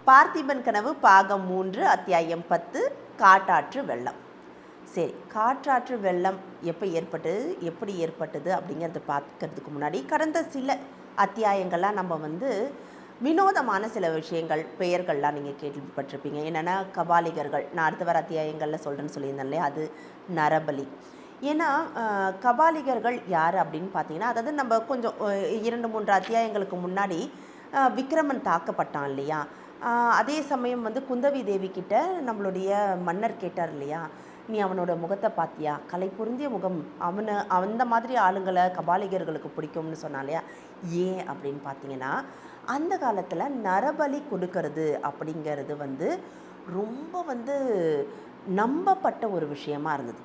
பார்த்திபன் கனவு பாகம் 3 அத்தியாயம் 10 காட்டாற்று வெள்ளம். சரி, காற்றாற்று வெள்ளம் எப்படி ஏற்பட்டது அப்படிங்கிறத பார்க்கறதுக்கு முன்னாடி கடந்த சில அத்தியாயங்கள்லாம் நம்ம வினோதமான சில விஷயங்கள் பெயர்கள்லாம் நீங்கள் கேள்விப்பட்டிருப்பீங்க. என்னென்னா கபாலிகர்கள், நான் அடுத்த வர அத்தியாயங்களில் சொல்கிறேன்னு சொல்லியிருந்தேன் இல்லையா, அது நரபலி. ஏன்னா கபாலிகர்கள் யார் அப்படின்னு பார்த்தீங்கன்னா, அதாவது நம்ம கொஞ்சம் 2-3 அத்தியாயங்களுக்கு முன்னாடி விக்ரமன் தாக்கப்பட்டான் இல்லையா, அதே சமயம் குந்தவி தேவி கிட்ட நம்மளுடைய மன்னர் கேட்டார் இல்லையா, நீ அவனோட முகத்தை பார்த்தியா, கலை பொருந்திய முகம், அந்த மாதிரி ஆளுங்களை கபாலிகர்களுக்கு பிடிக்கும்னு சொன்னா இல்லையா. ஏன் அப்படின்னு பார்த்தீங்கன்னா, அந்த காலத்தில் நரபலி கொடுக்கறது அப்படிங்கிறது ரொம்ப நம்பப்பட்ட ஒரு விஷயமா இருந்தது.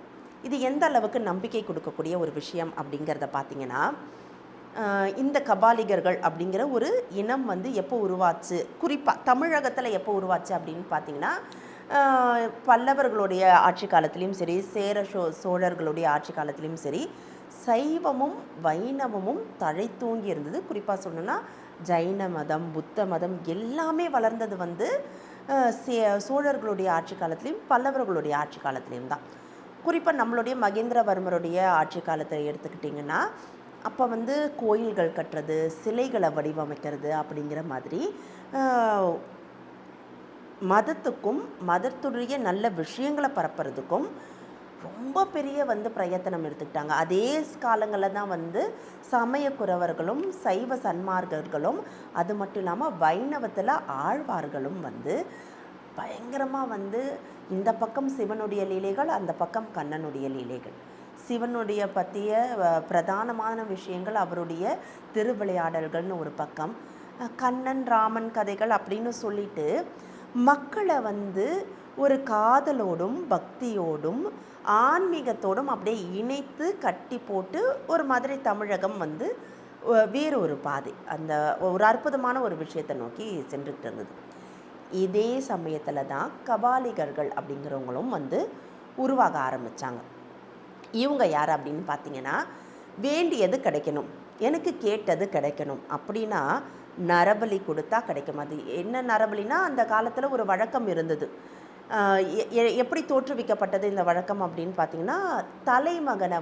இது எந்த அளவுக்கு நம்பிக்கை கொடுக்கக்கூடிய ஒரு விஷயம் அப்படிங்கிறத பார்த்தீங்கன்னா, இந்த கபாலிகர்கள் அப்படிங்கிற ஒரு இனம் எப்போ உருவாச்சு, குறிப்பாக தமிழகத்தில் எப்போ உருவாச்சு அப்படின்னு பார்த்தீங்கன்னா, பல்லவர்களுடைய ஆட்சி காலத்துலேயும் சரி, சோழர்களுடைய ஆட்சி காலத்துலேயும் சரி, சைவமும் வைணவமும் தழைத்தூங்கி இருந்தது. குறிப்பாக சொல்லணும்னா ஜைன மதம், புத்த மதம் எல்லாமே வளர்ந்தது சோழர்களுடைய ஆட்சி காலத்துலேயும் பல்லவர்களுடைய ஆட்சி காலத்துலேயும் தான். குறிப்பாக நம்மளுடைய மகேந்திரவர்மருடைய ஆட்சி காலத்தை எடுத்துக்கிட்டிங்கன்னா, அப்போ கோயில்கள் கட்டுறது, சிலைகளை வடிவமைக்கிறது அப்படிங்கிற மாதிரி மதத்துக்கும் மதத்துடைய நல்ல விஷயங்களை பரப்புறதுக்கும் ரொம்ப பெரிய பிரயத்தனம் எடுத்துக்கிட்டாங்க. அதே காலங்களில் தான் சமயக்குறவர்களும் சைவ சன்மார்க்கர்களும் அது மட்டும் இல்லாமல் வைணவத்தில் ஆழ்வார்களும் பயங்கரமாக இந்த பக்கம் சிவனுடைய லீலைகள், அந்த பக்கம் கண்ணனுடைய லீலைகள், சிவனுடைய பற்றிய பிரதானமான விஷயங்கள், அவருடைய திருவிளையாடல்கள்னு ஒரு பக்கம், கண்ணன் ராமன் கதைகள் அப்படின்னு சொல்லிட்டு மக்களை ஒரு காதலோடும் பக்தியோடும் ஆன்மீகத்தோடும் அப்படியே இணைத்து கட்டி போட்டு ஒரு மாதிரி தமிழகம் வேறு ஒரு பாதை, அந்த ஒரு அற்புதமான ஒரு விஷயத்தை நோக்கி சென்றுட்டு இருந்தது. இதே சமயத்தில் தான் கபாலிகர்கள் அப்படிங்கிறவங்களும் உருவாக ஆரம்பித்தாங்க. இவங்க யார் அப்படின்னு பார்த்தீங்கன்னா, வேண்டியது கிடைக்கணும், எனக்கு கேட்டது கிடைக்கணும் அப்படின்னா நரபலி கொடுத்தா கிடைக்கும். அது என்ன நரபலினா, அந்த காலத்தில் ஒரு வழக்கம் இருந்தது. எப்படி தோற்றுவிக்கப்பட்டது இந்த வழக்கம் அப்படின்னு பார்த்தீங்கன்னா, தலைமகனை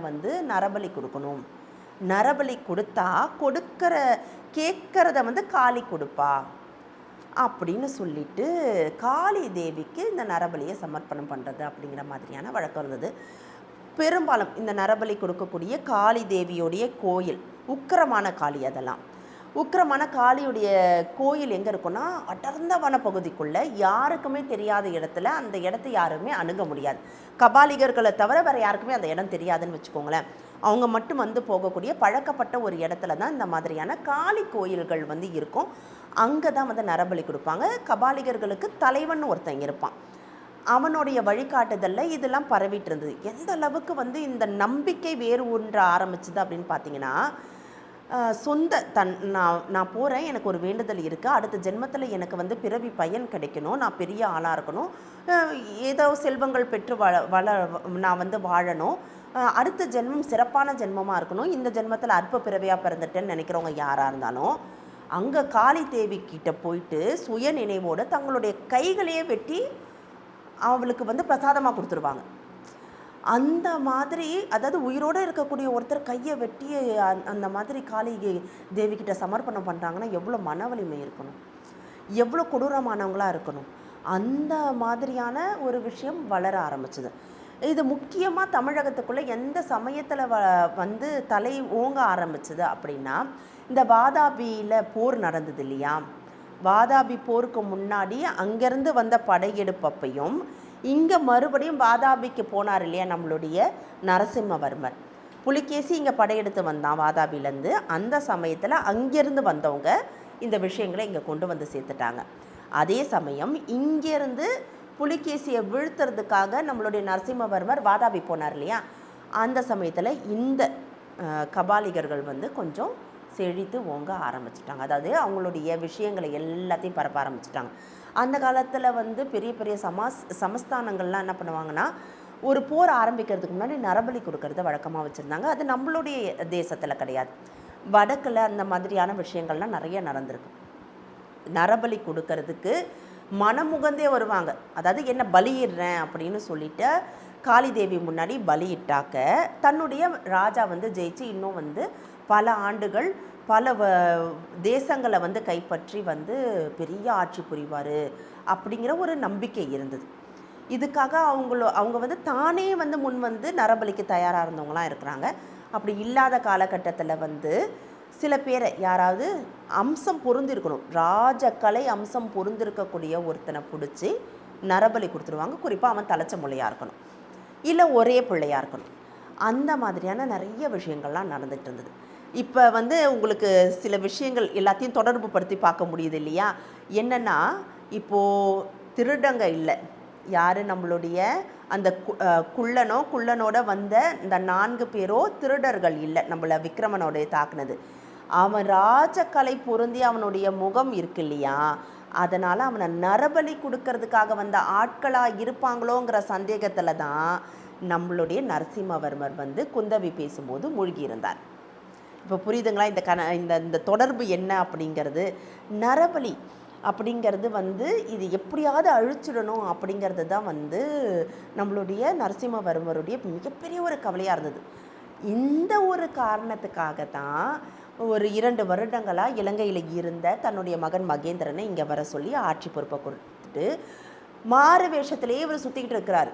நரபலி கொடுக்கணும், நரபலி கொடுத்தா கேட்குறத காளி கொடுப்பா அப்படின்னு சொல்லிட்டு காளி தேவிக்கு இந்த நரபலியை சமர்ப்பணம் பண்ணுறது அப்படிங்கிற மாதிரியான வழக்கம் இருந்தது. பெரும்பாலும் இந்த நரபலி கொடுக்கக்கூடிய காளி தேவியோடைய கோயில் உக்கிரமான காளி, அதெல்லாம் உக்கிரமான காளியுடைய கோயில் எங்கே இருக்குன்னா, அடர்ந்த வனப்பகுதிக்குள்ளே யாருக்குமே தெரியாத இடத்துல, அந்த இடத்தை யாருமே அணுக முடியாது. கபாலிகர்களை தவிர வேறு யாருக்குமே அந்த இடம் தெரியாதுன்னு வச்சுக்கோங்களேன். அவங்க மட்டும் போகக்கூடிய பழக்கப்பட்ட ஒரு இடத்துல தான் இந்த மாதிரியான காளி கோயில்கள் இருக்கும். அங்கே தான் நரபலி கொடுப்பாங்க. கபாலிகர்களுக்கு தலைவன் ஒருத்தன் இருப்பான், அவனுடைய வழிகாட்டுதலில் இதெல்லாம் பரவிட்டு இருந்தது. எந்த அளவுக்கு இந்த நம்பிக்கை வேறு ஒன்று ஆரம்பிச்சுது அப்படின்னு பார்த்தீங்கன்னா, நான் போகிறேன், எனக்கு ஒரு வேண்டுதல் இருக்குது, அடுத்த ஜென்மத்தில் எனக்கு பிறவி பயன் கிடைக்கணும், நான் பெரிய ஆளாக இருக்கணும், ஏதோ செல்வங்கள் பெற்று நான் வாழணும், அடுத்த ஜென்மம் சிறப்பான ஜென்மமாக இருக்கணும், இந்த ஜென்மத்தில் அற்ப பிறவியாக பிறந்துட்டேன்னு நினைக்கிறவங்க யாராக இருந்தாலும் அங்கே காளி தேவி கிட்ட போயிட்டு சுய நினைவோடு தங்களுடைய கைகளையே வெட்டி அவளுக்கு பிரசாதமாக கொடுத்துருவாங்க. அந்த மாதிரி, அதாவது உயிரோடு இருக்கக்கூடிய ஒருத்தர் கையை வெட்டி அந்த மாதிரி காளி தேவிக்கிட்ட சமர்ப்பணம் பண்ணுறாங்கன்னா எவ்வளோ மன வலிமை இருக்கணும், எவ்வளோ கொடூரமானவங்களாக இருக்கணும். அந்த மாதிரியான ஒரு விஷயம் வளர ஆரம்பிச்சுது. இது முக்கியமாக தமிழகத்துக்குள்ளே எந்த சமயத்தில் தலை ஓங்க ஆரம்பிச்சுது அப்படின்னா, இந்த வாதாபியில் போர் நடந்தது இல்லையா, வாதாபி போருக்கு முன்னாடி அங்கேருந்து வந்த படையெடுப்பையும் இங்கே மறுபடியும் வாதாபிக்கு போனார் இல்லையா நம்மளுடைய நரசிம்மவர்மர், புலிகேசி இங்கே படையெடுத்து வந்தான் வாதாபிலேருந்து. அந்த சமயத்தில் அங்கேருந்து வந்தவங்க இந்த விஷயங்களை இங்கே கொண்டு சேர்த்துட்டாங்க. அதே சமயம் இங்கேருந்து புலிகேசியை வீழ்த்துறதுக்காக நம்மளுடைய நரசிம்மவர்மர் வாதாபி போனார் இல்லையா, அந்த சமயத்தில் இந்த கபாலிகர்கள் கொஞ்சம் செழித்து ஓங்க ஆரம்பிச்சிட்டாங்க. அதாவது அவங்களுடைய விஷயங்களை எல்லாத்தையும் பரப்ப ஆரம்பிச்சிட்டாங்க. அந்த காலத்தில் பெரிய பெரிய சமஸ்தானங்கள்லாம் என்ன பண்ணுவாங்கன்னா, ஒரு போர் ஆரம்பிக்கிறதுக்கு முன்னாடி நரபலி கொடுக்கறத வழக்கமாக வச்சுருந்தாங்க. அது நம்மளுடைய தேசத்தில் கிடையாது. வடக்கில் அந்த மாதிரியான விஷயங்கள்லாம் நிறைய நடந்திருக்கு. நரபலி கொடுக்கறதுக்கு மனமுகந்தே வருவாங்க. அதாவது என்ன பலியிடுறேன் அப்படின்னு சொல்லிட்டு காளிதேவி முன்னாடி பலியிட்டாக்க தன்னுடைய ராஜா வந்து ஜெயிச்சு இன்னும் வந்து பல ஆண்டுகள் பல தேசங்களை வந்து கைப்பற்றி வந்து பெரிய ஆட்சி புரிவார் அப்படிங்கிற ஒரு நம்பிக்கை இருந்தது. இதுக்காக அவங்க வந்து தானே வந்து முன் வந்து நரபலிக்கு தயாராக இருந்தவங்களாம் இருக்கிறாங்க. அப்படி இல்லாத காலகட்டத்தில் வந்து சில பேரை யாராவது அம்சம் பொருந்திருக்கணும், ராஜக்கலை அம்சம் பொருந்திருக்கக்கூடிய ஒருத்தனை பிடிச்சி நரபலி கொடுத்துருவாங்க. குறிப்பாக அவன் தலைச்ச மொழியாக இருக்கணும், இல்லை ஒரே பிள்ளையாக இருக்கணும். அந்த மாதிரியான நிறைய விஷயங்கள்லாம் நடந்துகிட்டு இருந்தது. இப்போ வந்து உங்களுக்கு சில விஷயங்கள் எல்லாத்தையும் தொடர்பு படுத்தி பார்க்க முடியுது இல்லையா? என்னென்னா, இப்போது திருடங்க இல்லை, யார் நம்மளுடைய அந்த குள்ளனோட வந்த இந்த 4 பேரோ திருடர்கள் இல்லை, நம்மளை விக்ரமனோடைய தாக்குனது. அவன் ராஜக்கலை பொருந்தி அவனுடைய முகம் இருக்கு இல்லையா, அதனால் அவனை நரபலி கொடுக்கறதுக்காக வந்த ஆட்களாக இருப்பாங்களோங்கிற சந்தேகத்தில் தான் நம்மளுடைய நரசிம்மவர்மர் வந்து குந்தவி பேசும்போது மூழ்கி இருந்தார். இப்போ புரியுதுங்களா இந்த இந்த தொடர்பு என்ன அப்படிங்கிறது? நரபலி அப்படிங்கிறது வந்து இது எப்படியாவது அழிச்சிடணும் அப்படிங்கிறது தான் வந்து நம்மளுடைய நரசிம்மவர்மருடைய மிகப்பெரிய ஒரு கவலையாக இருந்தது. இந்த ஒரு காரணத்துக்காக தான் ஒரு 2 வருடங்களாக இலங்கையில் இருந்த தன்னுடைய மகன் மகேந்திரனை இங்கே வர சொல்லி ஆட்சி பொறுப்பை கொடுத்துட்டு மாறு வேஷத்திலேயே இவர் சுற்றிக்கிட்டு இருக்கிறார்.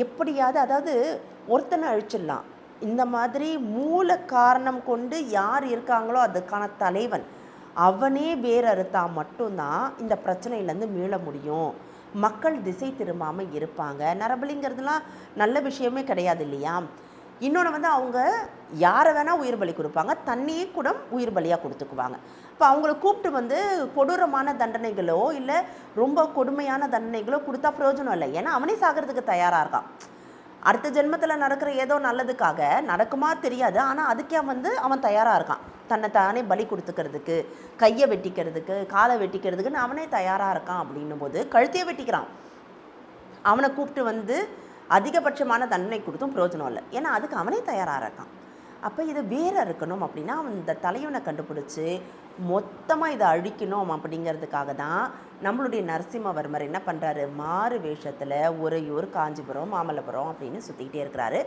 எப்படியாவது, அதாவது ஒருத்தனை அழிச்சிடலாம், இந்த மாதிரி மூல காரணம் கொண்டு யார் இருக்காங்களோ அதுக்கான தலைவன் அவனே வேறறுத்தா மட்டும்தான் இந்த பிரச்சனையிலேருந்து மீள முடியும், மக்கள் திசை திரும்பாமல் இருப்பாங்க. நரபலிங்கிறதுலாம் நல்ல விஷயமே கிடையாது இல்லையா? இன்னொன்று வந்து அவங்க யாரை வேணால் உயிர் பலி கொடுப்பாங்க, தண்ணியே கூட உயிர் பலியாக கொடுத்துக்குவாங்க. இப்போ அவங்கள கூப்பிட்டு வந்து கொடூரமான தண்டனைகளோ இல்லை ரொம்ப கொடுமையான தண்டனைகளோ கொடுத்தா பிரயோஜனம் இல்லை. ஏன்னா அவனே சாகிறதுக்கு தயாராக இருக்கான். அடுத்த ஜென்மத்தில் நடக்கிற ஏதோ நல்லதுக்காக நடக்குமா தெரியாது, ஆனால் அதுக்கே வந்து அவன் தயாராக இருக்கான். தன்னை தானே பலி கொடுத்துக்கிறதுக்கு, கையை வெட்டிக்கிறதுக்கு, காலை வெட்டிக்கிறதுக்குன்னு அவனே தயாராக இருக்கான். அப்படின்னும் போது கழுத்தையே வெட்டிக்கிறான். அவனை கூப்பிட்டு வந்து அதிகபட்சமான தண்டனை கொடுத்தும் பிரயோஜனம் இல்லை, ஏன்னா அதுக்கு அவனே தயாராக இருக்கான். அப்போ இது வேற இருக்கணும் அப்படின்னா அவன் இந்த தலைவனை கண்டுபிடிச்சி மொத்தமாக இதை அழிக்கணும் அப்படிங்கிறதுக்காக தான் நம்மளுடைய நரசிம்மவர்மர் என்ன பண்ணுறாரு, மாறு வேஷத்தில் உறையூர், காஞ்சிபுரம், மாமல்லபுரம் அப்படின்னு சுற்றிக்கிட்டே இருக்கிறாரு.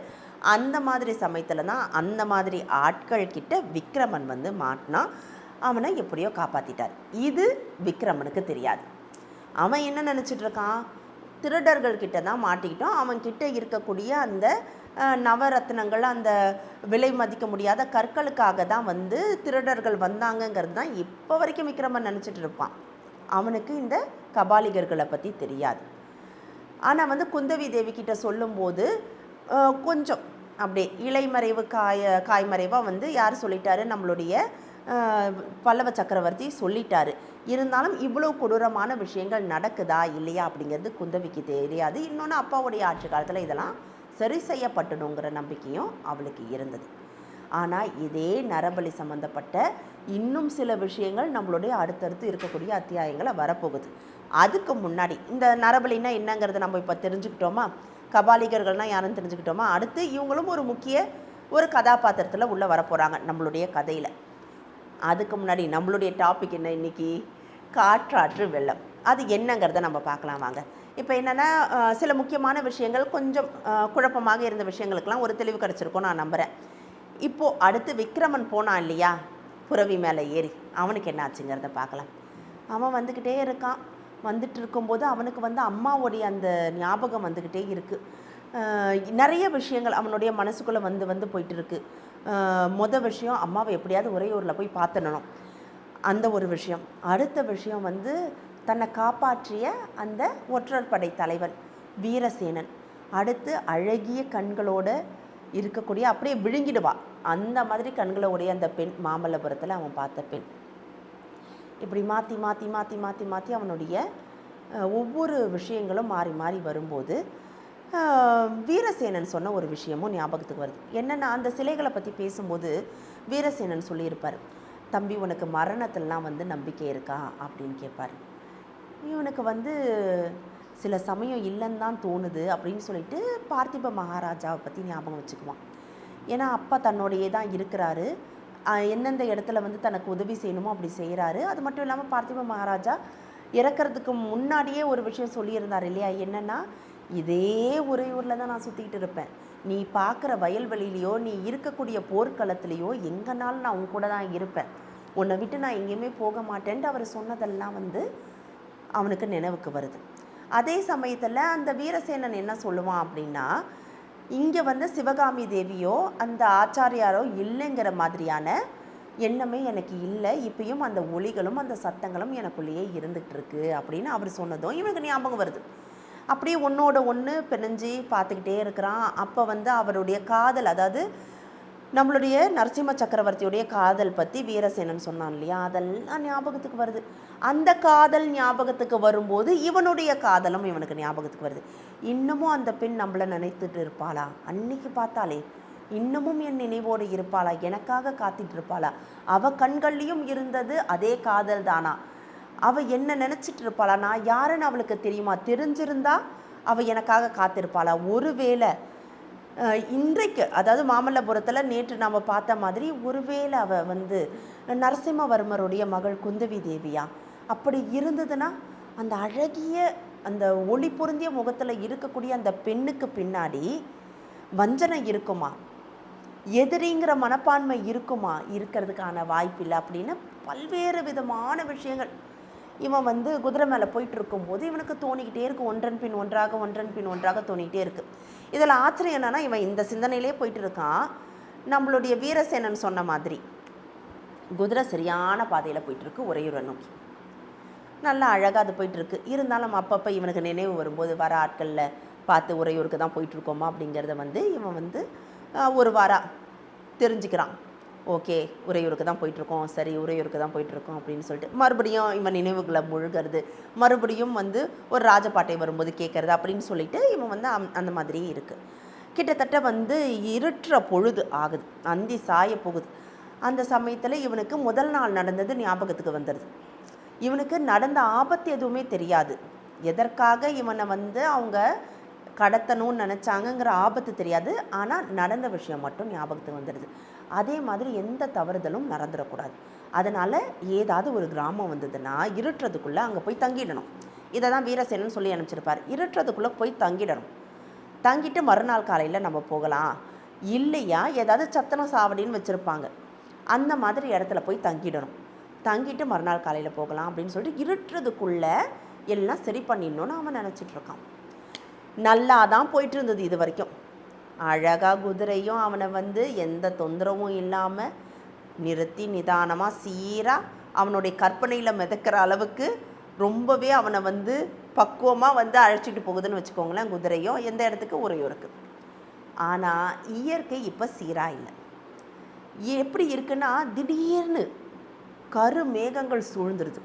அந்த மாதிரி சமயத்தில் தான் அந்த மாதிரி ஆட்கள் கிட்ட விக்ரமன் வந்து மாட்டினான். அவனை எப்படியோ காப்பாற்றிட்டார். இது விக்ரமனுக்கு தெரியாது. அவன் என்ன நினச்சிட்ருக்கான், திருடர்கள்கிட்ட தான் மாட்டிக்கிட்டோம், அவன்கிட்ட இருக்கக்கூடிய அந்த நவரத்னங்கள், அந்த விலை மதிக்க முடியாத கற்களுக்காக தான் வந்து திருடர்கள் வந்தாங்கங்கிறது தான் இப்போ வரைக்கும் விக்ரமன் நினச்சிட்டு இருப்பான். அவனுக்கு இந்த கபாலிகர்களை பற்றி தெரியாது. ஆனால் வந்து குந்தவி தேவி கிட்ட சொல்லும்போது கொஞ்சம் அப்படியே இலைமறைவு காய்மறைவாக வந்து யார் சொல்லிட்டாரு, நம்மளுடைய பல்லவ சக்கரவர்த்தி சொல்லிட்டாரு. இருந்தாலும் இவ்வளோ கொடூரமான விஷயங்கள் நடக்குதா இல்லையா அப்படிங்கிறது குந்தவிக்கு தெரியாது. இன்னொன்று அப்பாவுடைய ஆட்சி காலத்தில் இதெல்லாம் சரி செய்யப்பட்டணுங்கிற நம்பிக்கையும் அவளுக்கு இருந்தது. ஆனால் இதே நரபலி சம்மந்தப்பட்ட இன்னும் சில விஷயங்கள் நம்மளுடைய அடுத்தடுத்து இருக்கக்கூடிய அத்தியாயங்களை வரப்போகுது. அதுக்கு முன்னாடி இந்த நரபலின்னா என்னங்கிறத நம்ம இப்போ தெரிஞ்சுக்கிட்டோமா, கபாலிகர்கள்னால் யாருன்னு தெரிஞ்சுக்கிட்டோமா, அடுத்து இவங்களும் ஒரு முக்கிய ஒரு கதாபாத்திரத்தில் உள்ளே வரப்போகிறாங்க நம்மளுடைய கதையில். அதுக்கு முன்னாடி நம்மளுடைய டாபிக் என்ன இன்றைக்கி, காற்றாற்று வெள்ளம். அது என்னங்கிறத நம்ம பார்க்கலாம் வாங்க. இப்போ என்னென்னா, சில முக்கியமான விஷயங்கள் கொஞ்சம் குழப்பமாக இருந்த விஷயங்களுக்கெல்லாம் ஒரு தெளிவு கிடச்சிருக்கும் நான் நம்புகிறேன். இப்போது அடுத்து விக்ரமன் போனான் இல்லையா, புரவி மேலே ஏறி, அவனுக்கு என்ன ஆச்சுங்கிறத பார்க்கலாம். அவன் வந்துக்கிட்டே இருக்கான். வந்துட்டு இருக்கும்போது அவனுக்கு வந்து அம்மாவுடைய அந்த ஞாபகம் வந்துக்கிட்டே இருக்குது. நிறைய விஷயங்கள் அவனுடைய மனசுக்குள்ளே வந்து போயிட்டு இருக்கு. விஷயம், அம்மாவை எப்படியாவது உறையூரில் போய் பார்த்துடணும், அந்த ஒரு விஷயம். அடுத்த விஷயம் வந்து தன்னை காப்பாற்றிய அந்த ஒற்றர் படை தலைவன் வீரசேனன். அடுத்து அழகிய கண்களோடு இருக்கக்கூடிய, அப்படியே விழுங்கிடுவா அந்த மாதிரி கண்களோடைய அந்த பெண், மாமல்லபுரத்தில் அவன் பார்த்த பெண். இப்படி மாற்றி மாற்றி மாற்றி மாற்றி மாற்றி அவனுடைய ஒவ்வொரு விஷயங்களும் மாறி மாறி வரும்போது வீரசேனன் சொன்ன ஒரு விஷயமும் ஞாபகத்துக்கு வருது. என்னென்னா, அந்த சிலைகளை பற்றி பேசும்போது வீரசேனன் சொல்லியிருப்பார், தம்பி உனக்கு மரணத்திலாம் வந்து நம்பிக்கை இருக்கா அப்படின்னு கேட்பார். இவனுக்கு வந்து சில சமயம் இல்லைன்னு தான் தோணுது அப்படின்னு சொல்லிட்டு பார்த்திப மகாராஜாவை பற்றி ஞாபகம் வச்சுக்குவான். ஏன்னா அப்பா தன்னோடையே தான் இருக்கிறாரு, எந்தெந்த இடத்துல வந்து தனக்கு உதவி செய்யணுமோ அப்படி செய்கிறாரு. அது மட்டும் இல்லாமல் பார்த்திப மகாராஜா இறக்கிறதுக்கு முன்னாடியே ஒரு விஷயம் சொல்லியிருந்தார் இல்லையா? என்னென்னா, இதே உறையூரில் தான் நான் சுற்றிக்கிட்டு இருப்பேன், நீ பார்க்குற வயல்வெளியிலையோ நீ இருக்கக்கூடிய போர்க்களத்துலேயோ எங்கேனாலும் நான் உன் கூட தான் இருப்பேன், உன்னை விட்டு நான் எங்கேயுமே போக மாட்டேன்ட்டு அவர் சொன்னதெல்லாம் வந்து அவனுக்கு நினைவுக்கு வருது. அதே சமயத்தில் அந்த வீரசேனன் என்ன சொல்லுவான் அப்படின்னா, இங்கே வந்து சிவகாமி தேவியோ அந்த ஆச்சாரியாரோ இல்லைங்கிற மாதிரியான எண்ணமே எனக்கு இல்லை, இப்பயும் அந்த ஒலிகளும் அந்த சத்தங்களும் எனக்குள்ளேயே இருந்துகிட்டு இருக்கு அப்படின்னு அவர் சொன்னதும் இவனுக்கு ஞாபகம் வருது. அப்படியே ஒன்றோட ஒன்று பிணைஞ்சி பார்த்துக்கிட்டே இருக்கிறான். அப்போ வந்து அவருடைய காதல், அதாவது நம்மளுடைய நரசிம்ம சக்கரவர்த்தியுடைய காதல் பற்றி வீரசேனன் சொன்னான் இல்லையா, அதெல்லாம் ஞாபகத்துக்கு வருது. அந்த காதல் ஞாபகத்துக்கு வரும்போது இவனுடைய காதலும் இவனுக்கு ஞாபகத்துக்கு வருது. இன்னமும் அந்த பெண் நம்மளை நினைத்துட்டு இருப்பாளா, அன்னைக்கு பார்த்தாலே இன்னமும் என் நினைவோடு இருப்பாளா, எனக்காக காத்திட்டு இருப்பாளா, அவ கண்கள்லையும் இருந்தது அதே காதல் தானா, அவ என்ன நினச்சிட்டு இருப்பாளா, நான் யாருன்னு அவளுக்கு தெரியுமா, தெரிஞ்சிருந்தா அவ எனக்காக காத்திருப்பாளா, ஒருவேளை இன்றைக்கு அதாவது மாமல்லபுரத்தில் நேற்று நாம் பார்த்த மாதிரி ஒருவேளை அவள் வந்து நரசிம்மவர்மருடைய மகள் குந்தவி தேவியா, அப்படி இருந்ததுன்னா அந்த அழகிய அந்த ஒளி பொருந்திய முகத்தில் இருக்கக்கூடிய அந்த பெண்ணுக்கு பின்னாடி வஞ்சனை இருக்குமா, எதிரிங்கிற மனப்பான்மை இருக்குமா, இருக்கிறதுக்கான வாய்ப்பில்லை அப்படின்னு பல்வேறு விதமான விஷயங்கள் இவன் வந்து குதிரை மேலே போயிட்டு இருக்கும்போது இவனுக்கு தோணிக்கிட்டே இருக்குது. ஒன்றன் பின் ஒன்றாக தோணிக்கிட்டே இருக்குது. இதில் ஆச்சரியம் என்னன்னா, இவன் இந்த சிந்தனையிலே போயிட்டு இருக்கான். நம்மளுடைய வீரசேனன் சொன்ன மாதிரி குதிரை சரியான பாதையில் போயிட்டுருக்கு உறையூரை நோக்கி, நல்லா அழகாக அது போயிட்டுருக்கு. இருந்தாலும் அப்பப்போ இவனுக்கு நினைவு வரும்போது வர ஆட்களில் பார்த்து உறையூருக்கு தான் போயிட்டுருக்கோமா அப்படிங்கிறத வந்து இவன் வந்து ஒரு வாரம் தெரிஞ்சுக்கிறான். ஓகே, உறையூருக்கு தான் போயிட்டுருக்கோம், சரி உறையூருக்கு தான் போயிட்டுருக்கோம் அப்படின்னு சொல்லிட்டு மறுபடியும் இவன் நினைவுகளை முழுகிறது, மறுபடியும் வந்து ஒரு ராஜபாட்டை வரும்போது கேட்குறது அப்படின்னு சொல்லிட்டு இவன் வந்து அந்த மாதிரியே இருக்குது. கிட்டத்தட்ட வந்து இருட்டுற பொழுது ஆகுது, அந்தி சாய போகுது. அந்த சமயத்தில் இவனுக்கு முதல் நாள் நடந்தது ஞாபகத்துக்கு வந்துடுது. இவனுக்கு நடந்த ஆபத்து எதுவுமே தெரியாது, எதற்காக இவனை வந்து அவங்க கடத்தணும்னு நினச்சாங்கங்கிற ஆபத்து தெரியாது, ஆனால் நடந்த விஷயம் மட்டும் ஞாபகத்துக்கு வந்துடுது. அதே மாதிரி எந்த தவறுதலும் நடந்துடக்கூடாது. அதனால் ஏதாவது ஒரு கிராமம் வந்ததுன்னா இருட்டுறதுக்குள்ளே அங்கே போய் தங்கிடணும். இதை தான் வீரசேனன் சொல்லி அனுப்பிச்சிருப்பார். இருட்டுறதுக்குள்ளே போய் தங்கிடணும், தங்கிட்டு மறுநாள் காலையில் நம்ம போகலாம், இல்லையா ஏதாவது சத்தன சாவடின்னு வச்சுருப்பாங்க, அந்த மாதிரி இடத்துல போய் தங்கிடணும், தங்கிட்டு மறுநாள் காலையில் போகலாம் அப்படின்னு சொல்லிட்டு இருட்டுறதுக்குள்ளே எல்லாம் சரி பண்ணிடணும்னு அவன் நினச்சிட்ருக்கான். நல்லா தான் போயிட்டு இருந்தது இது வரைக்கும். அழகாக குதிரையும் அவனை வந்து எந்த தொந்தரவும் இல்லாமல் நிறுத்தி நிதானமாக சீராக அவனுடைய கற்பனையில் மிதக்கிற அளவுக்கு ரொம்பவே அவனை வந்து பக்குவமாக வந்து அழைச்சிட்டு போகுதுன்னு வச்சுக்கோங்களேன். குதிரையும் எந்த இடத்துக்கு உறையூருக்கு. ஆனால் இயற்கை இப்போ சீராக இல்லை. எப்படி இருக்குன்னா, திடீர்னு கரு மேகங்கள் சூழ்ந்துருது.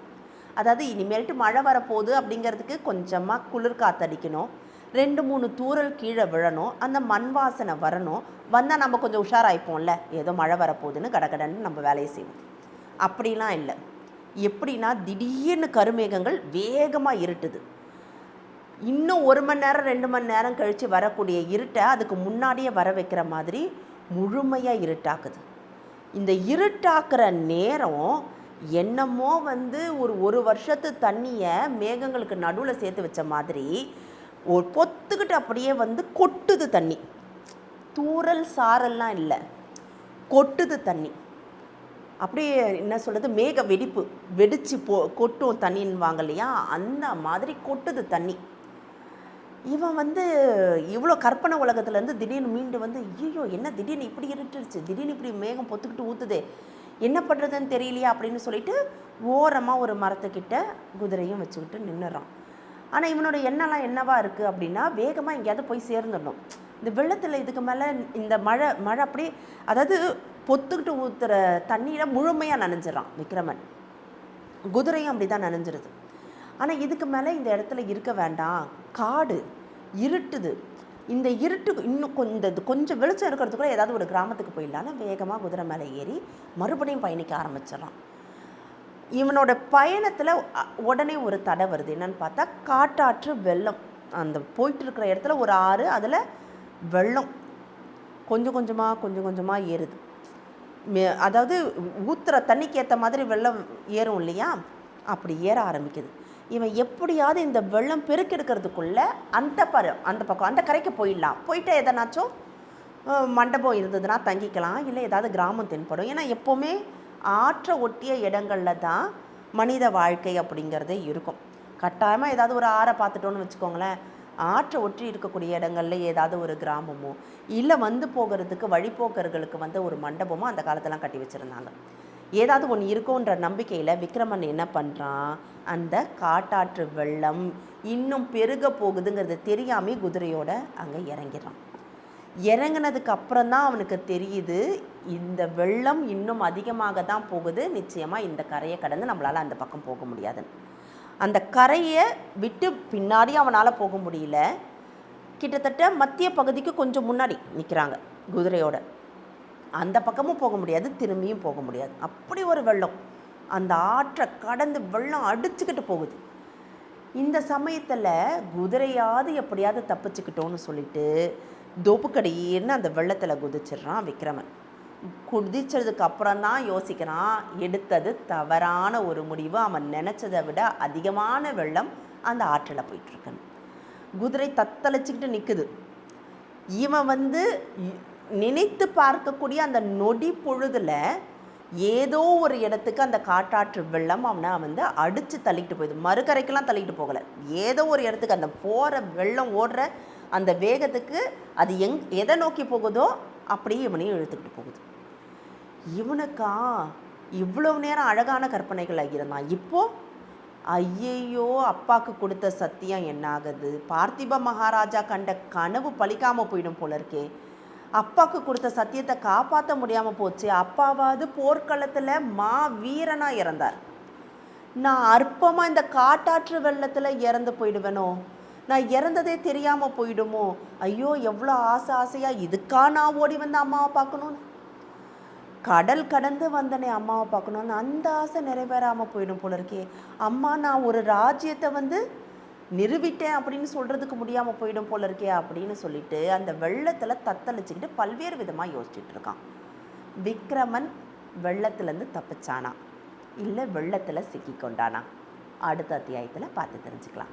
அதாவது இனிமேல்ட்டு மழை வரப்போகுது அப்படிங்கிறதுக்கு கொஞ்சமாக குளிர் காற்றடிக்கணும், 2-3 தூறல் கீழே விழணும், அந்த மண் வாசனை வரணும், வந்தால் நம்ம கொஞ்சம் உஷாராயிப்போம்ல, ஏதோ மழை வரப்போகுதுன்னு கடகடன்னு நம்ம வேலையை செய்வோம். அப்படிலாம் இல்லை. எப்படின்னா, திடீர்னு கருமேகங்கள் வேகமாக இருட்டுது. இன்னும் 1 மணி நேரம் 2 மணி நேரம் கழித்து வரக்கூடிய இருட்டை அதுக்கு முன்னாடியே வர வைக்கிற மாதிரி முழுமையாக இருட்டாக்குது. இந்த இருட்டாக்குற நேரம் என்னமோ வந்து ஒரு வருஷத்து தண்ணியை மேகங்களுக்கு நடுவில் சேர்த்து வச்ச மாதிரி ஒரு பொத்துக்கிட்டு அப்படியே வந்து கொட்டுது தண்ணி. தூறல் சாரல்லாம் இல்லை, கொட்டுது தண்ணி. அப்படியே என்ன சொல்கிறது, மேக வெடிப்பு வெடித்து கொட்டும் தண்ணின்னு வாங்க இல்லையா, அந்த மாதிரி கொட்டுது தண்ணி. இவன் வந்து இவ்வளோ கற்பனை உலகத்துலேருந்து திடீர்னு மீண்டு வந்து, ஐயோ என்ன திடீர்னு இப்படி இருட்டுருச்சு, திடீர்னு இப்படி மேகம் பொத்துக்கிட்டு ஊற்றுதே, என்ன பண்ணுறதுன்னு தெரியலையா அப்படின்னு சொல்லிட்டு ஓரமாக ஒரு மரத்துக்கிட்ட குதிரையும் வச்சுக்கிட்டு நின்றுறான். ஆனால் இவனோட எண்ணெல்லாம் என்னவா இருக்குது அப்படின்னா, வேகமாக எங்கேயாவது போய் சேர்ந்துடணும். இந்த வெள்ளத்தில் இதுக்கு மேலே இந்த மழை அப்படியே, அதாவது பொத்துக்கிட்டு ஊற்றுற தண்ணியில் முழுமையாக நனைஞ்சிடறான் விக்ரமன். குதிரையும் அப்படி தான் நனைஞ்சிருது. ஆனால் இதுக்கு மேலே இந்த இடத்துல இருக்க வேண்டாம், காடு இருட்டுது, இந்த இருட்டுக்கு இன்னும் கொஞ்சம் வெளிச்சம் இருக்கிறதுக்குள்ள ஏதாவது ஒரு கிராமத்துக்கு போயிடலான்னு வேகமாக குதிரை மேலே ஏறி மறுபடியும் பயணிக்க ஆரம்பிச்சிடறான். இவனோட பயணத்தில் உடனே ஒரு தடை வருது. என்னன்னு பார்த்தா, காட்டாற்று வெள்ளம். அந்த போயிட்டு இருக்கிற இடத்துல ஒரு ஆறு, அதில் வெள்ளம் கொஞ்சம் கொஞ்சமாக ஏறுது. அதாவது ஊற்றுற தண்ணிக்கு ஏற்ற மாதிரி வெள்ளம் ஏறும் இல்லையா, அப்படி ஏற ஆரம்பிக்குது. இவன் எப்படியாவது இந்த வெள்ளம் பெருக்கெடுக்கிறதுக்குள்ளே அந்த பக்கம் அந்த கரைக்கு போயிடலாம், போயிட்டு எதனாச்சும் மண்டபம் இருந்ததுன்னா தங்கிக்கலாம், இல்லை ஏதாவது கிராமம் தென்படும். ஏன்னா எப்போவுமே ஆற்றை ஒட்டிய இடங்களில் தான் மனித வாழ்க்கை அப்படிங்கிறதே இருக்கும். கட்டாயமாக ஏதாவது ஒரு ஆறை பார்த்துட்டோன்னு வச்சுக்கோங்களேன், ஆற்றை ஒற்றி இருக்கக்கூடிய இடங்கள்ல ஏதாவது ஒரு கிராமமோ இல்லை வந்து போகிறதுக்கு வழிபோக்கர்களுக்கு ஒரு மண்டபமோ அந்த காலத்தெல்லாம் கட்டி வச்சுருந்தாங்க. ஏதாவது ஒன்று இருக்குன்ற நம்பிக்கையில் விக்ரமன் என்ன பண்ணுறான், அந்த காட்டாற்று வெள்ளம் இன்னும் பெருக போகுதுங்கிறது தெரியாமல் குதிரையோட அங்கே இறங்கிடுறான். இறங்கினதுக்கு அப்புறம்தான் அவனுக்கு தெரியுது இந்த வெள்ளம் இன்னும் அதிகமாக தான் போகுது, நிச்சயமாக இந்த கரையை கடந்து நம்மளால் அந்த பக்கம் போக முடியாதுன்னு. அந்த கரையை விட்டு பின்னாடி அவனால் போக முடியல. கிட்டத்தட்ட மத்திய பகுதிக்கு கொஞ்சம் முன்னாடி நிற்கிறாங்க குதிரையோட. அந்த பக்கமும் போக முடியாது, திரும்பியும் போக முடியாது. அப்படி ஒரு வெள்ளம், அந்த ஆற்றை கடந்து வெள்ளம் அடிச்சுக்கிட்டு போகுது. இந்த சமயத்தில் குதிரையாவது எப்படியாவது தப்பிச்சுக்கிட்டோன்னு சொல்லிட்டு தொப்புக்கடின்னு அந்த வெள்ளத்தில் குதிச்சிடுறான் விக்ரமன். குதிச்சதுக்கு அப்புறம் தான் யோசிக்கிறான், எடுத்தது தவறான ஒரு முடிவு. அவன் நினச்சதை விட அதிகமான வெள்ளம் அந்த ஆற்றில் போயிட்டுருக்கணும். குதிரை தத்தளிச்சுக்கிட்டு நிற்குது. இவன் நினைத்து பார்க்கக்கூடிய அந்த நொடி பொழுதில் ஏதோ ஒரு இடத்துக்கு அந்த காட்டாற்று வெள்ளம் அவனை அடித்து தள்ளிக்கிட்டு போயிடுது. மறுகரைக்கெல்லாம் தள்ளிக்கிட்டு போகலை, ஏதோ ஒரு இடத்துக்கு அந்த போகிற வெள்ளம் ஓடுற அந்த வேகத்துக்கு அது எதை நோக்கி போகுதோ அப்படியே இவனையும் இழுத்துக்கிட்டு போகுது. இவனுக்கா இவ்வளவு நேரம் அழகான கற்பனைகள் இருந்தான், இப்போது ஐயையோ அப்பாவுக்கு கொடுத்த சத்தியம் என்ன ஆகுது, பார்த்திப மகாராஜா கண்ட கனவு பலிக்காமல் போயிடும் போல இருக்கே, அப்பாவுக்கு கொடுத்த சத்தியத்தை காப்பாற்ற முடியாமல் போச்சு, அப்பாவாவது போர்க்களத்தில் வீரனாக இறந்தார், நான் அற்பமாக இந்த காட்டாற்று வெள்ளத்தில் இறந்து போயிடுவேனோ, நான் இறந்ததே தெரியாமல் போயிடுமோ, ஐயோ எவ்வளோ ஆசையாக இதுக்கா நான் ஓடி வந்து அம்மாவை பார்க்கணும், கடல் கடந்து வந்தனே அம்மாவை பார்க்கணுன்னு அந்த ஆசை நிறைவேறாமல் போயிடும் போல இருக்கே, அம்மா நான் ஒரு ராஜ்யத்தை நிறுவிட்டேன் அப்படின்னு சொல்கிறதுக்கு முடியாமல் போயிடும் போல இருக்கே அப்படின்னு சொல்லிட்டு அந்த வெள்ளத்தில் தத்தளிச்சுக்கிட்டு பல்வேறு விதமாக யோசிச்சுட்டு இருக்கான். விக்ரமன் வெள்ளத்துலேருந்து தப்பிச்சானா இல்லை வெள்ளத்தில் சிக்கி கொண்டானா? அடுத்த அத்தியாயத்தில் பார்த்து தெரிஞ்சுக்கலாம்.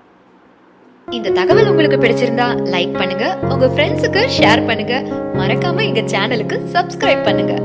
இந்த தகவல் உங்களுக்கு பிடிச்சிருந்தா லைக் பண்ணுங்க, உங்க ஃப்ரெண்ட்ஸுக்கு ஷேர் பண்ணுங்க, மறக்காம எங்க சேனலுக்கு சப்ஸ்கிரைப் பண்ணுங்க.